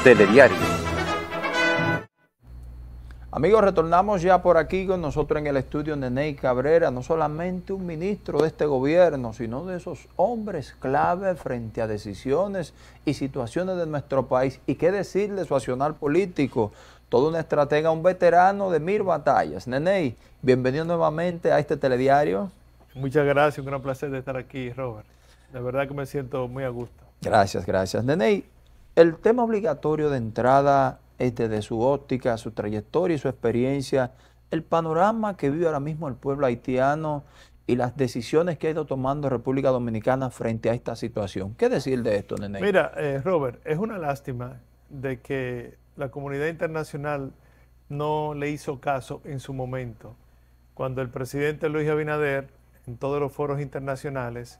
Telediario. Amigos, retornamos ya por aquí con nosotros en el estudio Neney Cabrera, no solamente un ministro de este gobierno, sino de esos hombres clave frente a decisiones y situaciones de nuestro país. Y qué decir de su accionar político, todo un estratega, un veterano de 1000 batallas. Neney, bienvenido nuevamente a este telediario. Muchas gracias, un gran placer de estar aquí, Robert. De verdad que me siento muy a gusto. Gracias, gracias. Neney, el tema obligatorio de entrada es desde su óptica, su trayectoria y su experiencia, el panorama que vive ahora mismo el pueblo haitiano y las decisiones que ha ido tomando República Dominicana frente a esta situación. ¿Qué decir de esto, Neney? Mira, Robert, es una lástima de que la comunidad internacional no le hizo caso en su momento, cuando el presidente Luis Abinader, en todos los foros internacionales,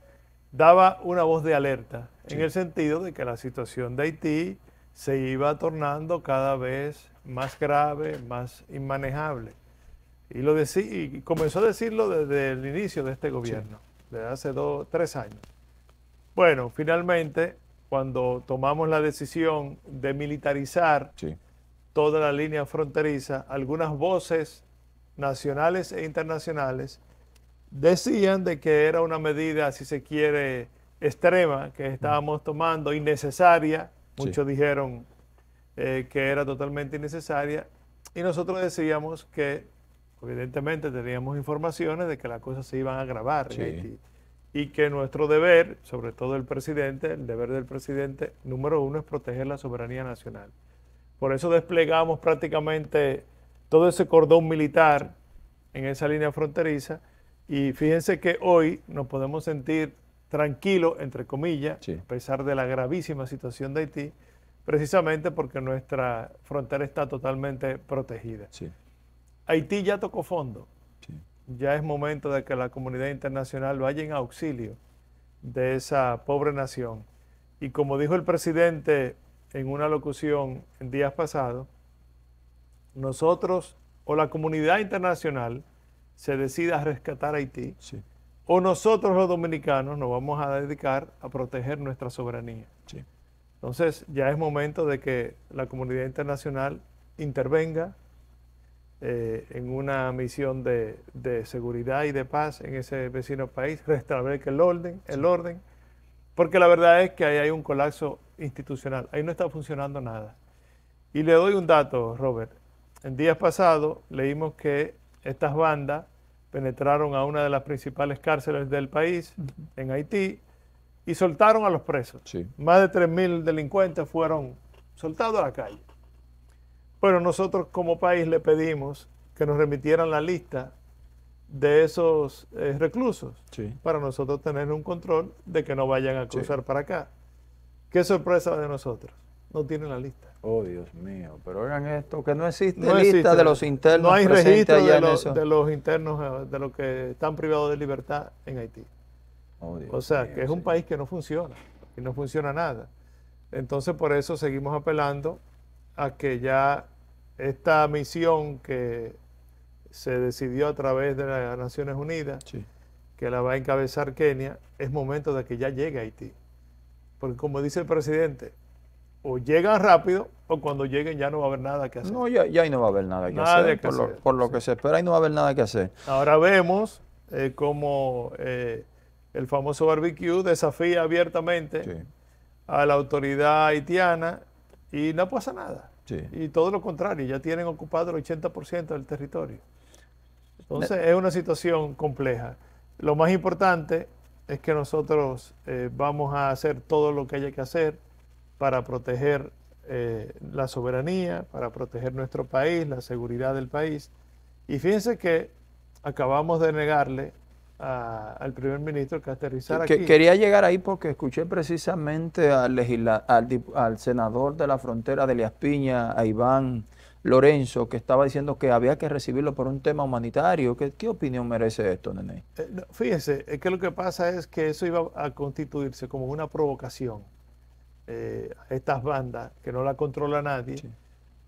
daba una voz de alerta, en el sentido de que la situación de Haití se iba tornando cada vez más grave, más inmanejable. Y lo y comenzó a decirlo desde el inicio de este gobierno, desde hace 3 años. Bueno, finalmente, cuando tomamos la decisión de militarizar toda la línea fronteriza, algunas voces nacionales e internacionales decían de que era una medida, si se quiere, extrema que estábamos tomando, innecesaria. Muchos dijeron que era totalmente innecesaria, y nosotros decíamos que evidentemente teníamos informaciones de que las cosas se iban a agravar en Haití, y que nuestro deber, sobre todo el presidente, el deber del presidente número 1 es proteger la soberanía nacional. Por eso desplegamos prácticamente todo ese cordón militar en esa línea fronteriza, y fíjense que hoy nos podemos sentir tranquilos, entre comillas, a pesar de la gravísima situación de Haití, precisamente porque nuestra frontera está totalmente protegida. Haití ya tocó fondo. Ya es momento de que la comunidad internacional vaya en auxilio de esa pobre nación. Y como dijo el presidente en una locución en días pasados, nosotros o la comunidad internacional se decida a rescatar a Haití, o nosotros los dominicanos nos vamos a dedicar a proteger nuestra soberanía. Entonces ya es momento de que la comunidad internacional intervenga en una misión de seguridad y de paz en ese vecino país, restablezca el orden, porque la verdad es que ahí hay un colapso institucional, ahí no está funcionando nada. Y le doy un dato, Robert. En días pasados leímos que estas bandas penetraron a una de las principales cárceles del país, en Haití, y soltaron a los presos. Más de 3000 delincuentes fueron soltados a la calle. Bueno, nosotros como país le pedimos que nos remitieran la lista de esos reclusos, para nosotros tener un control de que no vayan a cruzar para acá. Qué sorpresa de nosotros, no tienen la lista. Oh, Dios mío, pero oigan esto, que no existe lista de los internos. No hay registro de los internos, de los que están privados de libertad en Haití. Oh, Dios o sea, mío, que es un país que no funciona, y no funciona nada. Entonces, por eso seguimos apelando a que ya esta misión que se decidió a través de las Naciones Unidas, que la va a encabezar Kenia, es momento de que ya llegue a Haití. Porque como dice el presidente, o llegan rápido o cuando lleguen ya no va a haber nada que hacer. No, ya ahí no va a haber nada que hacer. Por lo que se espera, ahí no va a haber nada que hacer. Ahora vemos cómo el famoso barbecue desafía abiertamente a la autoridad haitiana y no pasa nada. Y todo lo contrario, ya tienen ocupado el 80% del territorio. Entonces es una situación compleja. Lo más importante es que nosotros vamos a hacer todo lo que haya que hacer para proteger la soberanía, para proteger nuestro país, la seguridad del país. Y fíjense que acabamos de negarle al primer ministro que aterrizara aquí. Quería llegar ahí porque escuché precisamente al senador de la frontera de Elías Piña, a Iván Lorenzo, que estaba diciendo que había que recibirlo por un tema humanitario. ¿Qué opinión merece esto, Neney? Fíjese, es que lo que pasa es que eso iba a constituirse como una provocación a estas bandas que no la controla nadie.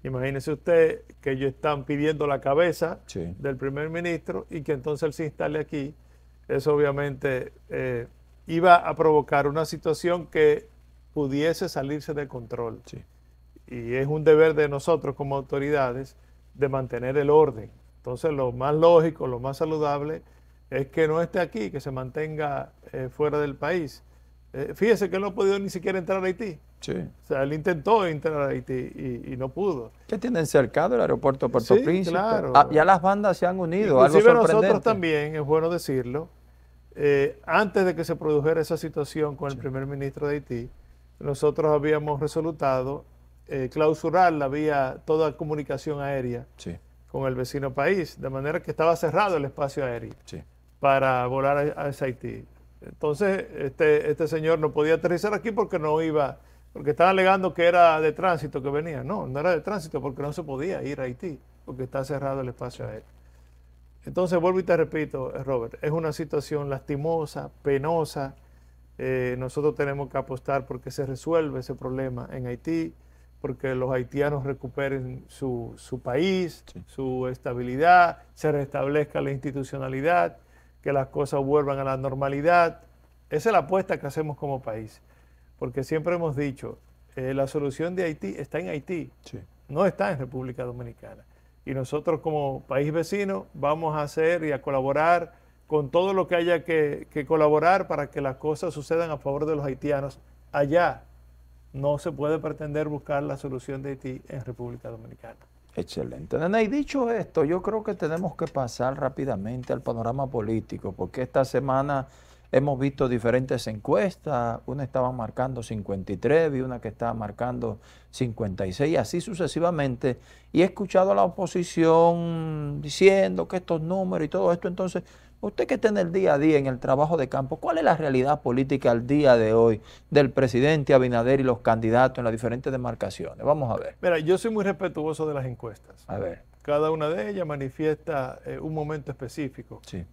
Imagínese usted que ellos están pidiendo la cabeza del primer ministro y que entonces él se instale aquí. Eso obviamente iba a provocar una situación que pudiese salirse de control. y es un deber de nosotros como autoridades de mantener el orden. Entonces lo más lógico, lo más saludable es que no esté aquí, que se mantenga fuera del país. Fíjese que él no ha podido ni siquiera entrar a Haití. Sí. O sea, él intentó entrar a Haití y no pudo. ¿Qué tienen cercado el aeropuerto de Puerto Sí, Príncipe? claro. Ya las bandas se han unido, Inclusive algo sorprendente. nosotros también, es bueno decirlo, antes de que se produjera esa situación con el primer ministro de Haití, nosotros habíamos resolutado clausurar la vía, toda comunicación aérea con el vecino país, de manera que estaba cerrado el espacio aéreo para volar a Haití. Entonces, este señor no podía aterrizar aquí porque no iba, porque estaba alegando que era de tránsito que venía. No, no era de tránsito porque no se podía ir a Haití, porque está cerrado el espacio aéreo. Entonces, vuelvo y te repito, Robert, es una situación lastimosa, penosa. Nosotros tenemos que apostar porque se resuelva ese problema en Haití, porque los haitianos recuperen su país, su estabilidad, se restablezca la institucionalidad, que las cosas vuelvan a la normalidad. Esa es la apuesta que hacemos como país, porque siempre hemos dicho, la solución de Haití está en Haití, no está en República Dominicana. Y nosotros como país vecino vamos a hacer y a colaborar con todo lo que haya que colaborar para que las cosas sucedan a favor de los haitianos allá. No se puede pretender buscar la solución de Haití en República Dominicana. Excelente. Nene, y dicho esto, yo creo que tenemos que pasar rápidamente al panorama político, porque esta semana hemos visto diferentes encuestas, una estaba marcando 53, vi una que estaba marcando 56, y así sucesivamente, y he escuchado a la oposición diciendo que estos números y todo esto. Entonces, usted que está en el día a día, en el trabajo de campo, ¿cuál es la realidad política al día de hoy del presidente Abinader y los candidatos en las diferentes demarcaciones? Vamos a ver. Mira, yo soy muy respetuoso de las encuestas. A ver. Cada una de ellas manifiesta un momento específico. Sí.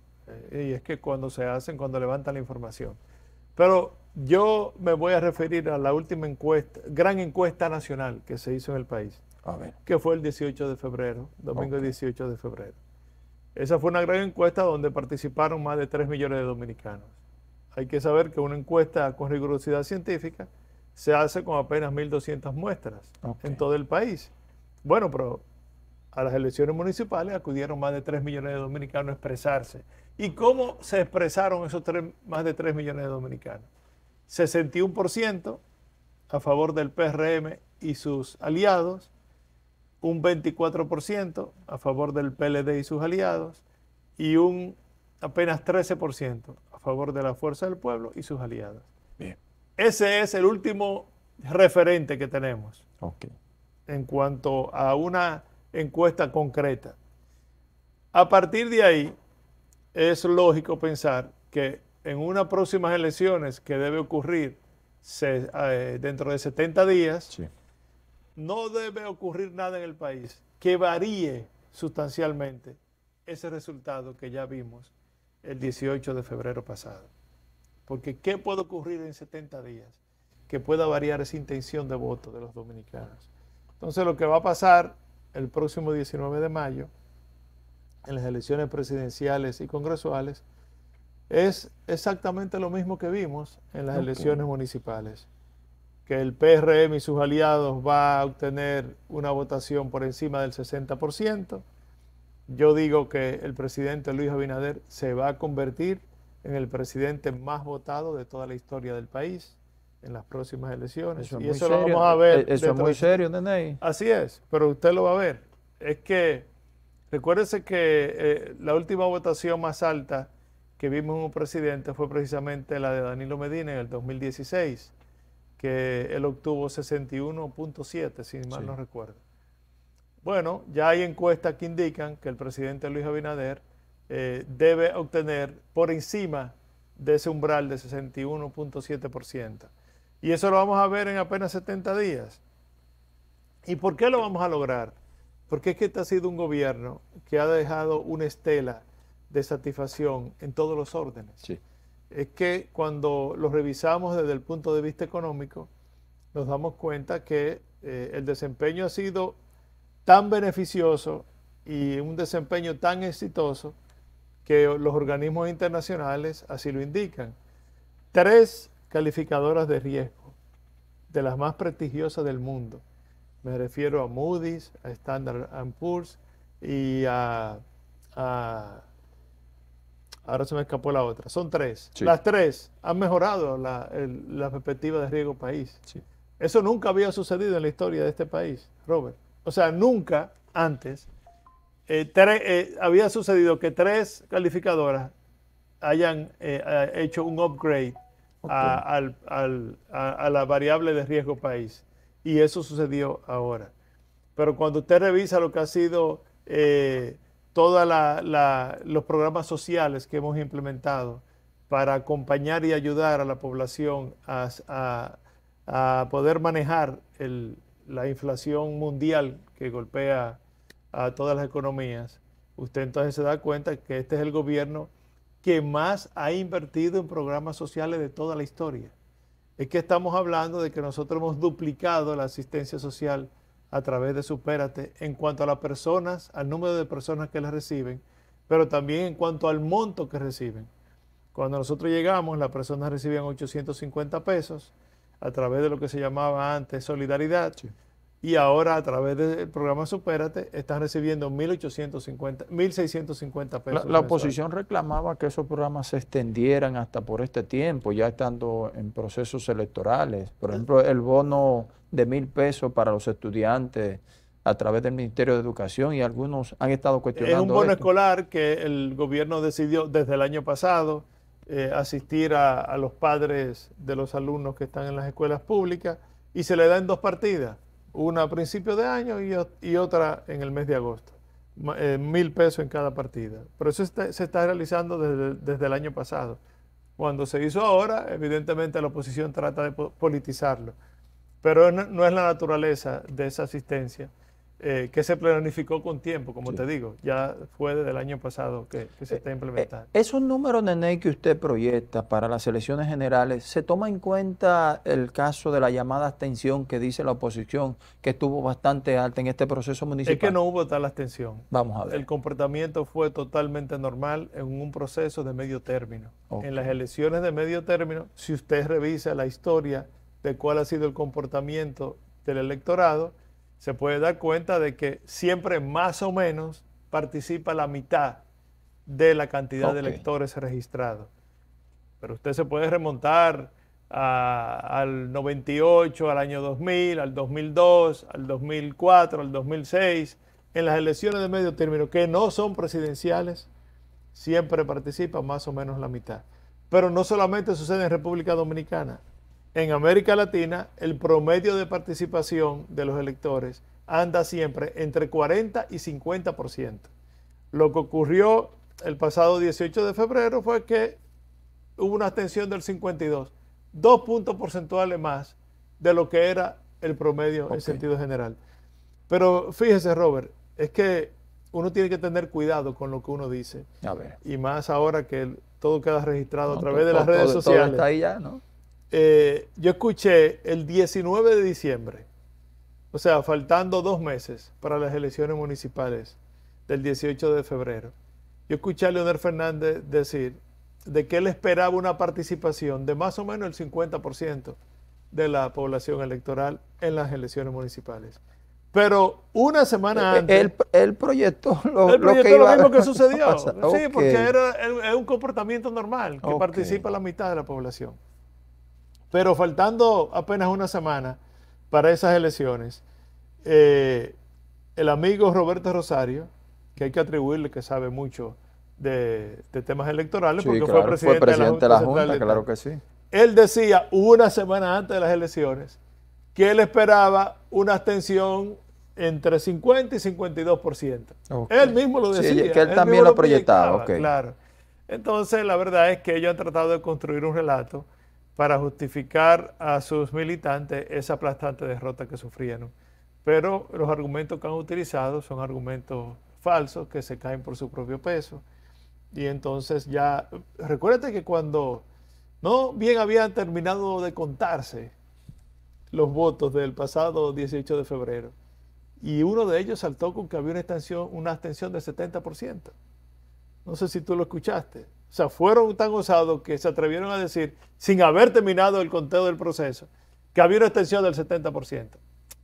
Y es que cuando se hacen, cuando levantan la información. Pero yo me voy a referir a la última encuesta, gran encuesta nacional que se hizo en el país, que fue el 18 de febrero, domingo 18 de febrero. Esa fue una gran encuesta donde participaron más de 3 millones de dominicanos. Hay que saber que una encuesta con rigurosidad científica se hace con apenas 1.200 muestras en todo el país. Bueno, pero a las elecciones municipales acudieron más de 3 millones de dominicanos a expresarse. ¿Y cómo se expresaron esos más de 3 millones de dominicanos? 61% a favor del PRM y sus aliados, un 24% a favor del PLD y sus aliados, y un apenas 13% a favor de la Fuerza del Pueblo y sus aliados. Bien. Ese es el último referente que tenemos en cuanto a una encuesta concreta. A partir de ahí, es lógico pensar que en unas próximas elecciones que debe ocurrir dentro de 70 días, no debe ocurrir nada en el país que varíe sustancialmente ese resultado que ya vimos el 18 de febrero pasado. Porque ¿qué puede ocurrir en 70 días que pueda variar esa intención de voto de los dominicanos? Entonces lo que va a pasar el próximo 19 de mayo, en las elecciones presidenciales y congresuales, es exactamente lo mismo que vimos en las elecciones municipales. Que el PRM y sus aliados va a obtener una votación por encima del 60%. Yo digo que el presidente Luis Abinader se va a convertir en el presidente más votado de toda la historia del país en las próximas elecciones. Eso y eso lo vamos a ver. Eso es muy serio, Nene. Así es, pero usted lo va a ver. Es que, recuérdese que la última votación más alta que vimos en un presidente fue precisamente la de Danilo Medina en el 2016, que él obtuvo 61.7, si mal no recuerdo. Bueno, ya hay encuestas que indican que el presidente Luis Abinader debe obtener por encima de ese umbral de 61.7%. Y eso lo vamos a ver en apenas 70 días. ¿Y por qué lo vamos a lograr? Porque es que este ha sido un gobierno que ha dejado una estela de satisfacción en todos los órdenes. Es que cuando lo revisamos desde el punto de vista económico, nos damos cuenta que el desempeño ha sido tan beneficioso y un desempeño tan exitoso que los organismos internacionales así lo indican. 3 calificadoras de riesgo, de las más prestigiosas del mundo, Me refiero a Moody's, a Standard & Poor's y ahora se me escapó la otra. Son tres. Sí. Las tres han mejorado la perspectiva de riesgo país. Sí. Eso nunca había sucedido en la historia de este país, Robert. O sea, nunca antes había sucedido que tres calificadoras hayan hecho un upgrade a la variable de riesgo país. Y eso sucedió ahora. Pero cuando usted revisa lo que ha sido todos los programas sociales que hemos implementado para acompañar y ayudar a la población a poder manejar la inflación mundial que golpea a todas las economías, usted entonces se da cuenta que este es el gobierno que más ha invertido en programas sociales de toda la historia. Es que estamos hablando de que nosotros hemos duplicado la asistencia social a través de Supérate en cuanto a las personas, al número de personas que las reciben, pero también en cuanto al monto que reciben. Cuando nosotros llegamos, las personas recibían 850 pesos a través de lo que se llamaba antes Solidaridad, sí. Y ahora a través del programa Supérate están recibiendo 1.650 pesos. La oposición reclamaba que esos programas se extendieran hasta por este tiempo, ya estando en procesos electorales. Por ejemplo, el bono de 1.000 pesos para los estudiantes a través del Ministerio de Educación, y algunos han estado cuestionando. Es un bono escolar que el gobierno decidió desde el año pasado asistir a los padres de los alumnos que están en las escuelas públicas, y se le da en dos partidas. Una a principios de año y otra en el mes de agosto. 1.000 pesos en cada partida. Pero eso se está realizando desde el año pasado. Cuando se hizo ahora, evidentemente la oposición trata de politizarlo. Pero no es la naturaleza de esa asistencia que se planificó con tiempo, como te digo. Ya fue desde el año pasado que se está implementando. Esos números, Nene, que usted proyecta para las elecciones generales, ¿se toma en cuenta el caso de la llamada abstención que dice la oposición, que estuvo bastante alta en este proceso municipal? Es que no hubo tal abstención. Vamos a ver. El comportamiento fue totalmente normal en un proceso de medio término. Okay. En las elecciones de medio término, si usted revisa la historia de cuál ha sido el comportamiento del electorado, se puede dar cuenta de que siempre más o menos participa la mitad de la cantidad de electores registrados. Pero usted se puede remontar al 98, al año 2000, al 2002, al 2004, al 2006. En las elecciones de medio término, que no son presidenciales, siempre participa más o menos la mitad. Pero no solamente sucede en República Dominicana. En América Latina, el promedio de participación de los electores anda siempre entre 40 y 50%. Lo que ocurrió el pasado 18 de febrero fue que hubo una abstención del 52%, 2 puntos porcentuales más de lo que era el promedio en sentido general. Pero fíjese, Robert, es que uno tiene que tener cuidado con lo que uno dice. A ver. Y más ahora que todo queda registrado a través de las redes sociales. Todo está ahí ya, ¿no? Yo escuché el 19 de diciembre, o sea, faltando 2 meses para las elecciones municipales del 18 de febrero, yo escuché a Leonel Fernández decir de que él esperaba una participación de más o menos el 50% de la población electoral en las elecciones municipales. Pero una semana antes... Él proyectó lo mismo que sucedió. Sí, porque es un comportamiento normal, que participa la mitad de la población. Pero faltando apenas una semana para esas elecciones, el amigo Roberto Rosario, que hay que atribuirle que sabe mucho de temas electorales, porque claro, fue presidente de la Junta, claro que sí. Él decía una semana antes de las elecciones que él esperaba una abstención entre 50 y 52%. Él mismo lo decía. Sí, que él también lo proyectaba. Claro. Entonces, la verdad es que ellos han tratado de construir un relato para justificar a sus militantes esa aplastante derrota que sufrieron. Pero los argumentos que han utilizado son argumentos falsos que se caen por su propio peso. Y entonces ya, recuérdate que cuando no bien habían terminado de contarse los votos del pasado 18 de febrero, y uno de ellos saltó con que había una abstención del 70%. No sé si tú lo escuchaste. O sea, fueron tan osados que se atrevieron a decir, sin haber terminado el conteo del proceso, que había una abstención del 70%.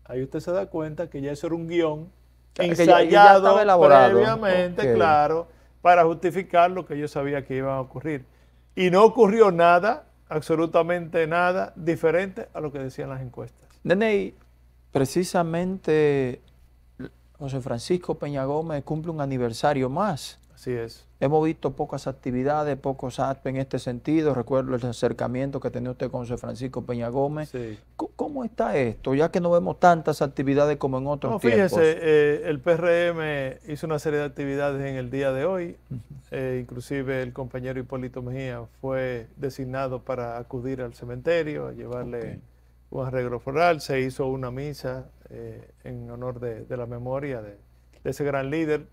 Ahí usted se da cuenta que ya eso era un guión Que ya ensayado estaba elaborado. previamente, Ok. claro, para justificar lo que yo sabía que iba a ocurrir. Y no ocurrió nada, absolutamente nada, diferente a lo que decían las encuestas. Nene, precisamente José Francisco Peña Gómez cumple un aniversario más. Así es. Hemos visto pocas actividades, pocos actos en este sentido. Recuerdo el acercamiento que tenía usted con José Francisco Peña Gómez. Sí. ¿Cómo está esto? Ya que no vemos tantas actividades como en otros No, tiempos. fíjese, el PRM hizo una serie de actividades en el día de hoy. Inclusive el compañero Hipólito Mejía fue designado para acudir al cementerio, a llevarle un arreglo floral. Se hizo una misa en honor de la memoria de ese gran líder,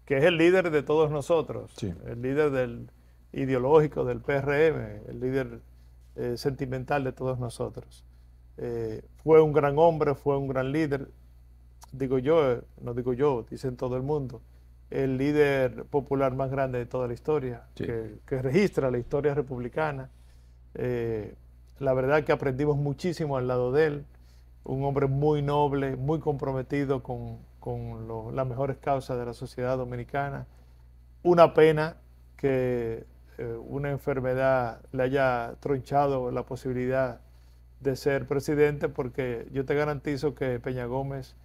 que es el líder de todos nosotros, Sí. el líder del ideológico del PRM, el líder sentimental de todos nosotros. Fue un gran hombre, fue un gran líder, digo yo, no digo yo, dicen todo el mundo, el líder popular más grande de toda la historia, Sí. que registra la historia republicana. La verdad que aprendimos muchísimo al lado de él, un hombre muy noble, muy comprometido con las mejores causas de la sociedad dominicana. Una pena que una enfermedad le haya tronchado la posibilidad de ser presidente, porque yo te garantizo que Peña Gómez,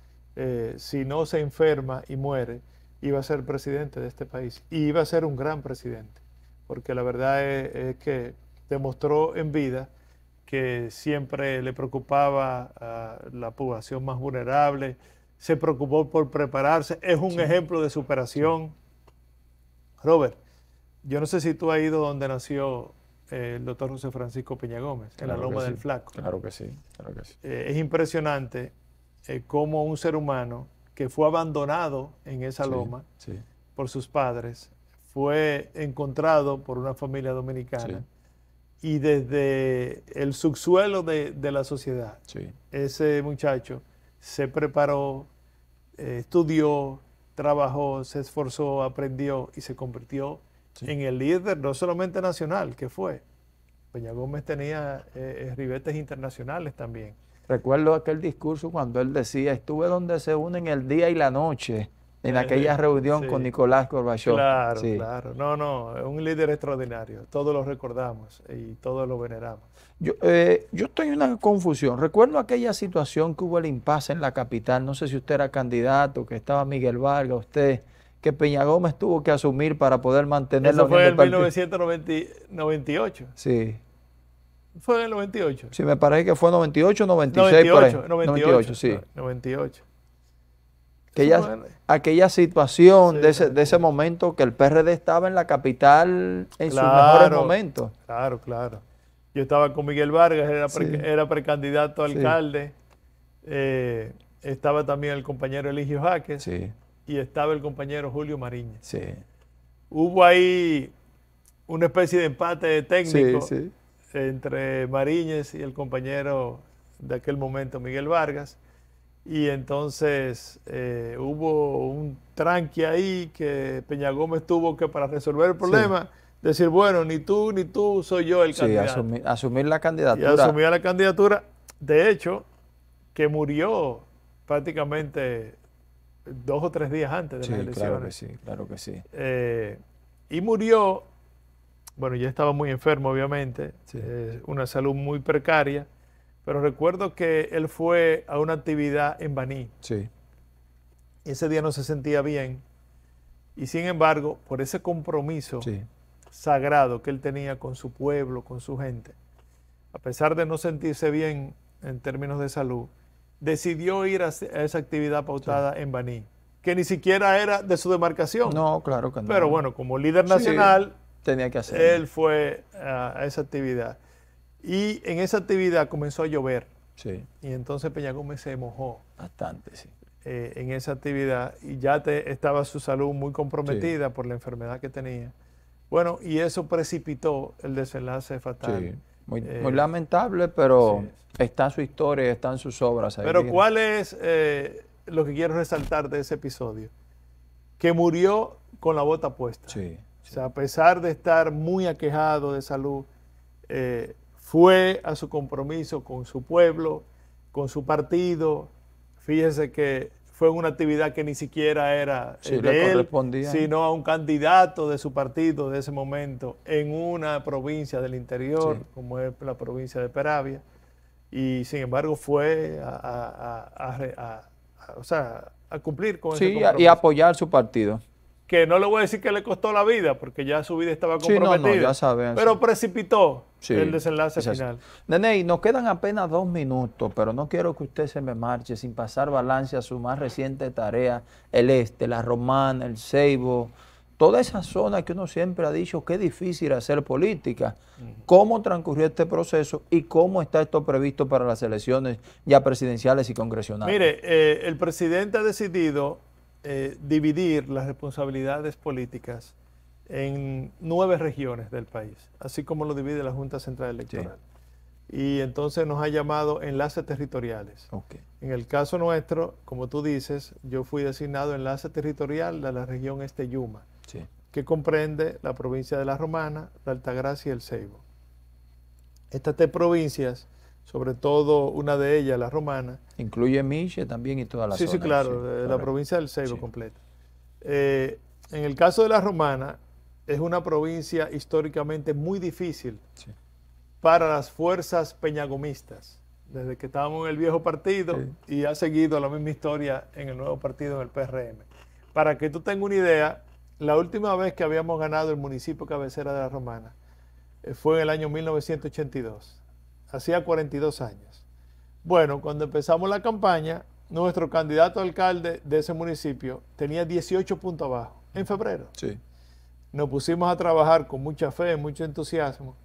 si no se enferma y muere, iba a ser presidente de este país y iba a ser un gran presidente, porque la verdad es que demostró en vida que siempre le preocupaba a la población más vulnerable, se preocupó por prepararse, es un ejemplo de superación. Robert, yo no sé si tú has ido donde nació el doctor José Francisco Peña Gómez, en la Loma del Flaco. Claro que sí, claro que sí. Es impresionante cómo un ser humano que fue abandonado en esa loma Sí. por sus padres, fue encontrado por una familia dominicana y desde el subsuelo de la sociedad, ese muchacho se preparó, estudió, trabajó, se esforzó, aprendió y se convirtió en el líder no solamente nacional que fue. Peña Gómez tenía ribetes internacionales también. Recuerdo aquel discurso cuando él decía, estuve donde se unen el día y la noche, en aquella reunión con Nicolás Gorbachov. Claro, claro. No, es un líder extraordinario. Todos lo recordamos y todos lo veneramos. Yo estoy en una confusión. Recuerdo aquella situación que hubo el impasse en la capital. No sé si usted era candidato, que estaba Miguel Vargas, usted, que Peña Gómez tuvo que asumir para poder mantener la unión unión del partido. Eso fue en 1998. Sí. ¿Fue en el 98? Sí, me parece que fue 98 o 96 por ahí. 98, sí. 98. Aquella situación de ese momento que el PRD estaba en la capital en sus mejores momentos. Claro, claro. Yo estaba con Miguel Vargas, era precandidato a alcalde. Estaba también el compañero Eligio Jaques y estaba el compañero Julio Mariñez. Hubo ahí una especie de empate técnico entre Mariñez y el compañero de aquel momento, Miguel Vargas. Y entonces hubo un tranque ahí que Peña Gómez tuvo que, para resolver el problema, decir, bueno, ni tú, soy yo el candidato. Asumir la candidatura. Y asumía la candidatura, de hecho, que murió prácticamente 2 o 3 días antes de las elecciones. Claro que sí. Y murió, bueno, ya estaba muy enfermo, obviamente, una salud muy precaria. Pero recuerdo que él fue a una actividad en Baní. Ese día no se sentía bien. Y sin embargo, por ese compromiso sagrado que él tenía con su pueblo, con su gente, a pesar de no sentirse bien en términos de salud, decidió ir a esa actividad pautada en Baní, que ni siquiera era de su demarcación. No, claro que no. Pero bueno, como líder nacional, tenía que hacerlo. Él fue a esa actividad. Y en esa actividad comenzó a llover. Y entonces Peña Gómez se mojó. Bastante, en esa actividad. Y ya estaba su salud muy comprometida por la enfermedad que tenía. Bueno, y eso precipitó el desenlace fatal. Muy lamentable, pero está su historia, están sus obras ahí. Pero ¿cuál es lo que quiero resaltar de ese episodio? Que murió con la bota puesta. O sea, a pesar de estar muy aquejado de salud, fue a su compromiso con su pueblo, con su partido, Fíjese que fue una actividad que ni siquiera era de él, sino a un candidato de su partido de ese momento en una provincia del interior, como es la provincia de Peravia, y sin embargo fue a cumplir con ese compromiso. Y apoyar su partido. Que no le voy a decir que le costó la vida, porque ya su vida estaba comprometida, ya saben, pero precipitó el desenlace final. Nene, nos quedan apenas 2 minutos, pero no quiero que usted se me marche sin pasar balance a su más reciente tarea, el Este, la Romana, el Ceibo, toda esa zona que uno siempre ha dicho que es difícil hacer política. ¿Cómo transcurrió este proceso y cómo está esto previsto para las elecciones ya presidenciales y congresionales? Mire, el presidente ha decidido dividir las responsabilidades políticas en 9 regiones del país, así como lo divide la Junta Central Electoral. Y entonces nos ha llamado enlaces territoriales. En el caso nuestro, como tú dices, yo fui designado enlace territorial de la región Este Yuma, que comprende la provincia de La Romana, la Altagracia y el Ceibo. Estas 3 provincias, sobre todo una de ellas, La Romana. Incluye Miche también y toda la zona. Sí, claro, la provincia del Ceibo completa. En el caso de La Romana, es una provincia históricamente muy difícil para las fuerzas peñagomistas, desde que estábamos en el viejo partido y ha seguido la misma historia en el nuevo partido, en el PRM. Para que tú tengas una idea, la última vez que habíamos ganado el municipio cabecera de La Romana fue en el año 1982. Hacía 42 años. Bueno, cuando empezamos la campaña, nuestro candidato a alcalde de ese municipio tenía 18 puntos abajo, en febrero. Nos pusimos a trabajar con mucha fe, mucho entusiasmo,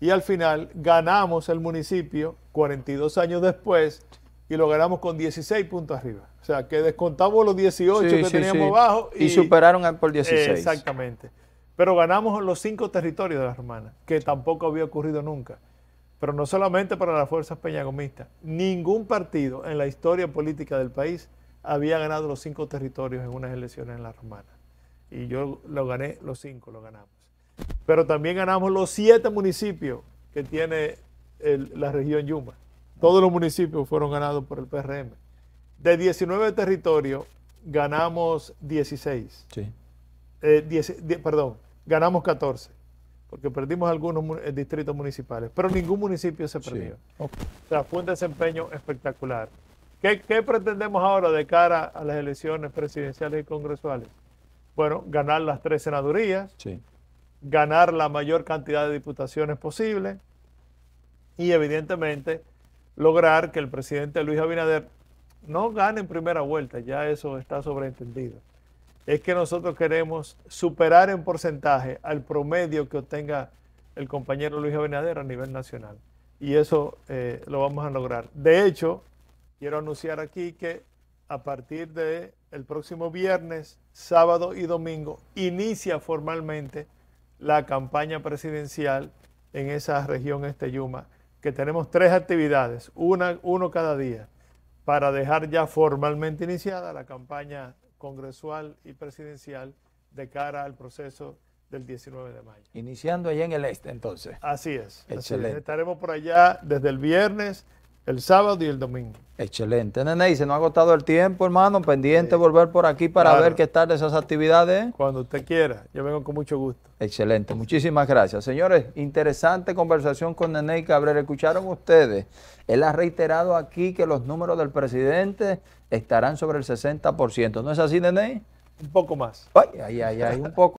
y al final ganamos el municipio 42 años después y lo ganamos con 16 puntos arriba. O sea, que descontamos los 18 que teníamos abajo. Y superaron por 16. Exactamente. Pero ganamos los 5 territorios de La Romana, que tampoco había ocurrido nunca. Pero no solamente para las fuerzas peñagomistas. Ningún partido en la historia política del país había ganado los 5 territorios en unas elecciones en La Romana. Y yo lo gané, los 5 lo ganamos. Pero también ganamos los 7 municipios que tiene la región Yuma. Todos los municipios fueron ganados por el PRM. De 19 territorios, ganamos 16. Ganamos 14. Porque perdimos algunos distritos municipales, pero ningún municipio se perdió. O sea, fue un desempeño espectacular. ¿Qué pretendemos ahora de cara a las elecciones presidenciales y congresuales? Bueno, ganar las 3 senadurías, ganar la mayor cantidad de diputaciones posible y evidentemente lograr que el presidente Luis Abinader no gane en primera vuelta, ya eso está sobreentendido. Es que nosotros queremos superar en porcentaje al promedio que obtenga el compañero Luis Abinader a nivel nacional. Y eso lo vamos a lograr. De hecho, quiero anunciar aquí que a partir del próximo viernes, sábado y domingo, inicia formalmente la campaña presidencial en esa región Este Yuma, que tenemos 3 actividades, uno cada día, para dejar ya formalmente iniciada la campaña congresual y presidencial de cara al proceso del 19 de mayo. Iniciando allá en el Este, entonces. Así es. Excelente. Así es. Estaremos por allá desde el viernes, el sábado y el domingo. Excelente. Nene, y se nos ha agotado el tiempo, hermano, pendiente volver por aquí para ver qué tal de esas actividades. Cuando usted quiera, yo vengo con mucho gusto. Excelente, muchísimas gracias. Señores, interesante conversación con Nene Cabrera. ¿Escucharon ustedes? Él ha reiterado aquí que los números del presidente estarán sobre el 60%. ¿No es así, Nene? Un poco más. Ay, un poco.